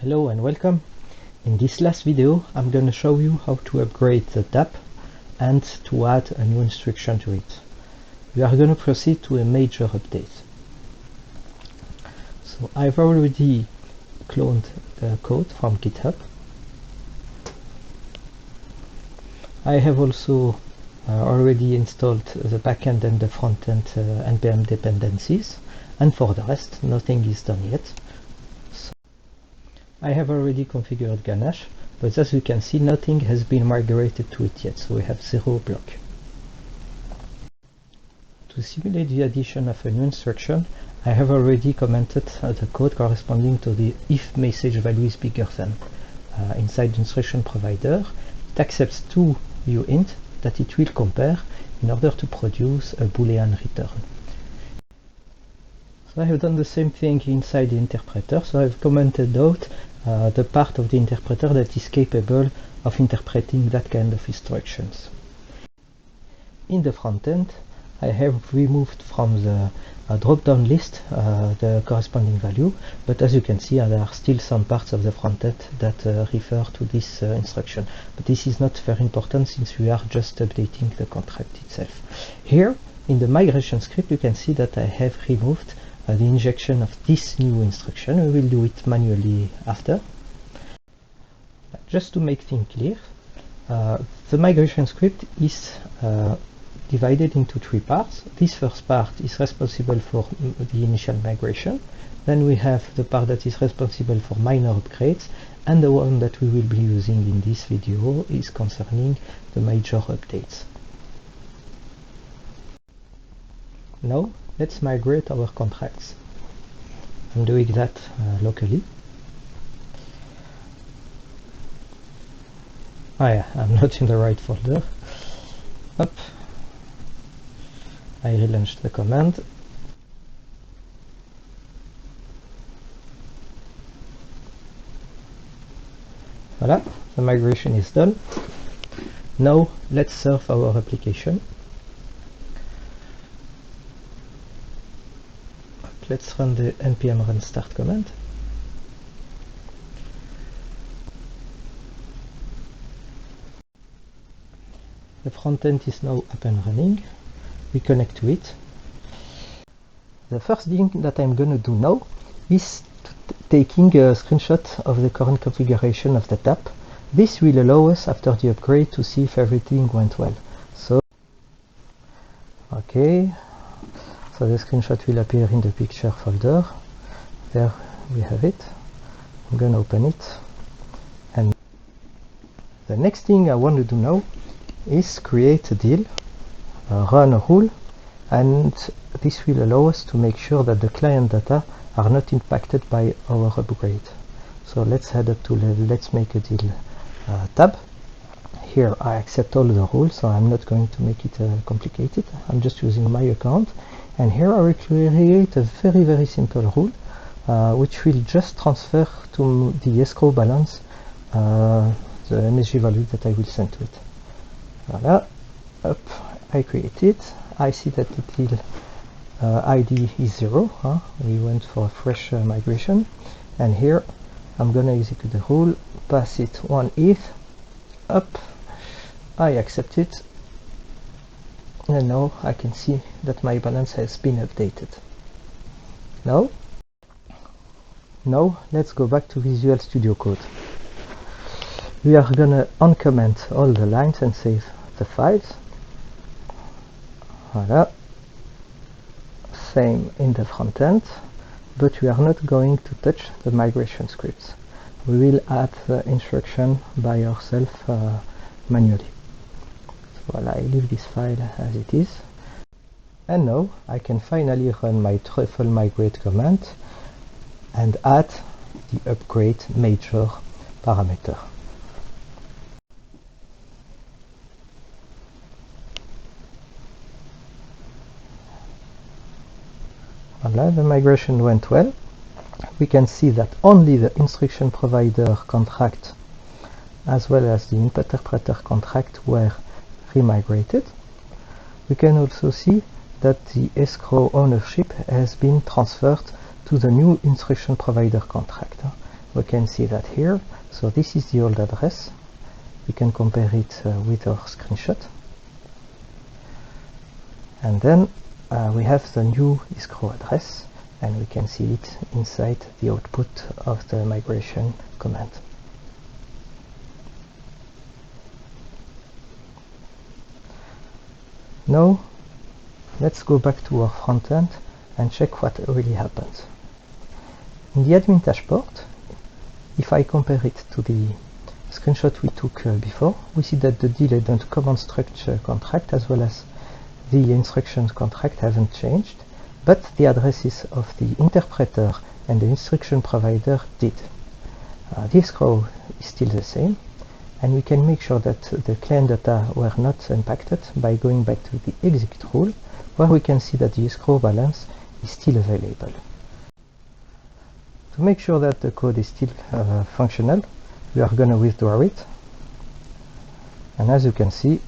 Hello and welcome. In this last video I'm going to show you how to upgrade the DAP and to add a new instruction to it. We are going to proceed to a major update. So I've already cloned the code from GitHub. I have also already installed the backend and the frontend NPM dependencies, and for the rest nothing is done yet. I have already configured Ganache, but as you can see nothing has been migrated to it yet, so we have 0 block. To simulate the addition of a new instruction, I have already commented the code corresponding to the if message value is bigger than. Inside the instruction provider, it accepts two uint that it will compare in order to produce a Boolean return. So I have done the same thing inside the interpreter, so I've commented out the part of the interpreter that is capable of interpreting that kind of instructions. In the front end, I have removed from the drop-down list the corresponding value, but as you can see there are still some parts of the front end that refer to this instruction. But this is not very important since we are just updating the contract itself. Here, in the migration script, you can see that I have removed the injection of this new instruction. We will do it manually after. Just to make things clear, the migration script is divided into three parts. This first part is responsible for the initial migration. Then we have the part that is responsible for minor upgrades, and the one that we will be using in this video is concerning the major updates. Now let's migrate our contracts. I'm doing that locally. Yeah, I'm not in the right folder. Up. I relaunched the command. Voila, the migration is done. Now let's serve our application. Let's run the npm run start command. The front end is now up and running. We connect to it. The first thing that I'm going to do now is taking a screenshot of the current configuration of the DAP. This will allow us after the upgrade to see if everything went well. So, okay. So the screenshot will appear in the picture folder. There we have it. I'm going to open it. And the next thing I want to do now is create a deal, run a rule, and this will allow us to make sure that the client data are not impacted by our upgrade. So let's head up to let's make a deal tab. Here I accept all the rules, so I'm not going to make it complicated. I'm just using my account. And here I will create a very simple rule which will just transfer to the escrow balance the MSG value that I will send to it. Voila, up, I create it. I see that the deal ID is 0. We went for a fresh migration. And here I'm going to execute the rule, pass it one ETH, up, I accept it. And now I can see that my balance has been updated. Now let's go back to Visual Studio Code. We are gonna uncomment all the lines and save the files. Voila. Same in the front end, but we are not going to touch the migration scripts. We will add the instruction by ourselves manually. Well, I leave this file as it is. And now I can finally run my truffle migrate command and add the upgrade major parameter. Voila, the migration went well. We can see that only the instruction provider contract as well as the interpreter contract were remigrated. We can also see that the escrow ownership has been transferred to the new instruction provider contract. we can see that here. So this is the old address. We can compare it with our screenshot. And then we have the new escrow address, and we can see it inside the output of the migration command. Now let's go back to our front end and check what really happens. In the admin dashboard, if I compare it to the screenshot we took before, we see that the deal and command structure contract as well as the instructions contract haven't changed, but the addresses of the interpreter and the instruction provider did. The escrow is still the same, and we can make sure that the client data were not impacted by going back to the execute rule, where we can see that the escrow balance is still available. To make sure that the code is still functional, we are going to withdraw it, and as you can see,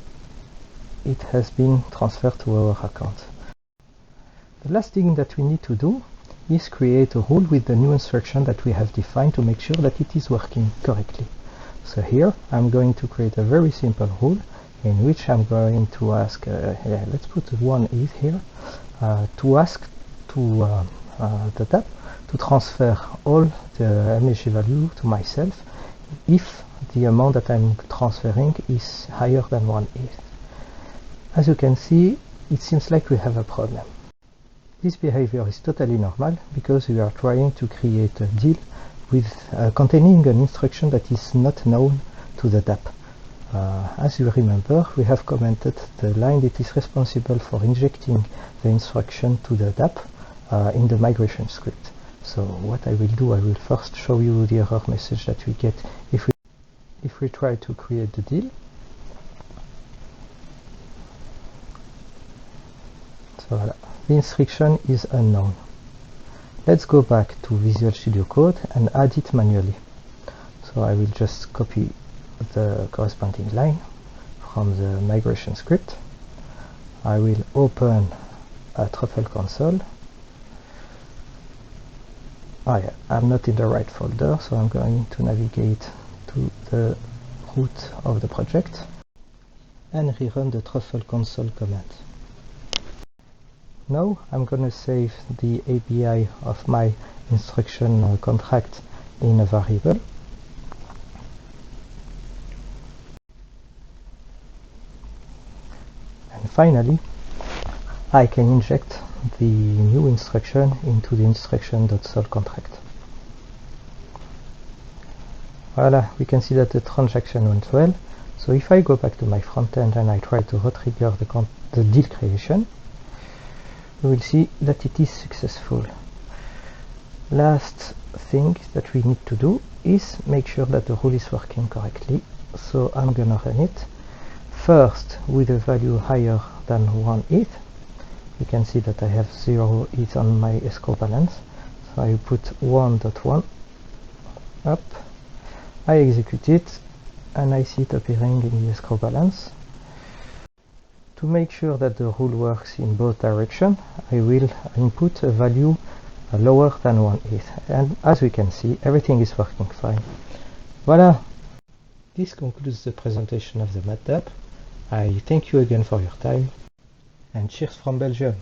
it has been transferred to our account. The last thing that we need to do is create a rule with the new instruction that we have defined to make sure that it is working correctly. So here I'm going to create a very simple rule in which I'm going to ask, let's put 1 here, to ask to the tab to transfer all the MSG value to myself if the amount that I'm transferring is higher than 1/8. As you can see, it seems like we have a problem. This behavior is totally normal because we are trying to create a deal with containing an instruction that is not known to the DApp. As you remember, we have commented the line that is responsible for injecting the instruction to the DApp in the migration script. So what I will do, I will first show you the error message that we get if we try to create the deal. So voilà. The instruction is unknown. Let's go back to Visual Studio Code and add it manually. So I will just copy the corresponding line from the migration script. I will open a Truffle console. Yeah, I'm not in the right folder, so I'm going to navigate to the root of the project and rerun the Truffle console command. Now I'm going to save the API of my instruction contract in a variable. And finally, I can inject the new instruction into the instruction.sol contract. Voila, we can see that the transaction went well. So if I go back to my front end and I try to re-trigger the deal creation, we will see that it is successful. Last thing that we need to do is make sure that the rule is working correctly. So I'm gonna run it first with a value higher than 1/8. You can see that I have 0/8 on my escrow balance. So I put 1.1 up, I execute it, and I see it appearing in the escrow balance. To make sure that the rule works in both directions, I will input a value lower than 1/8, and as we can see, everything is working fine. Voila! This concludes the presentation of the MATLAB. I thank you again for your time, and cheers from Belgium!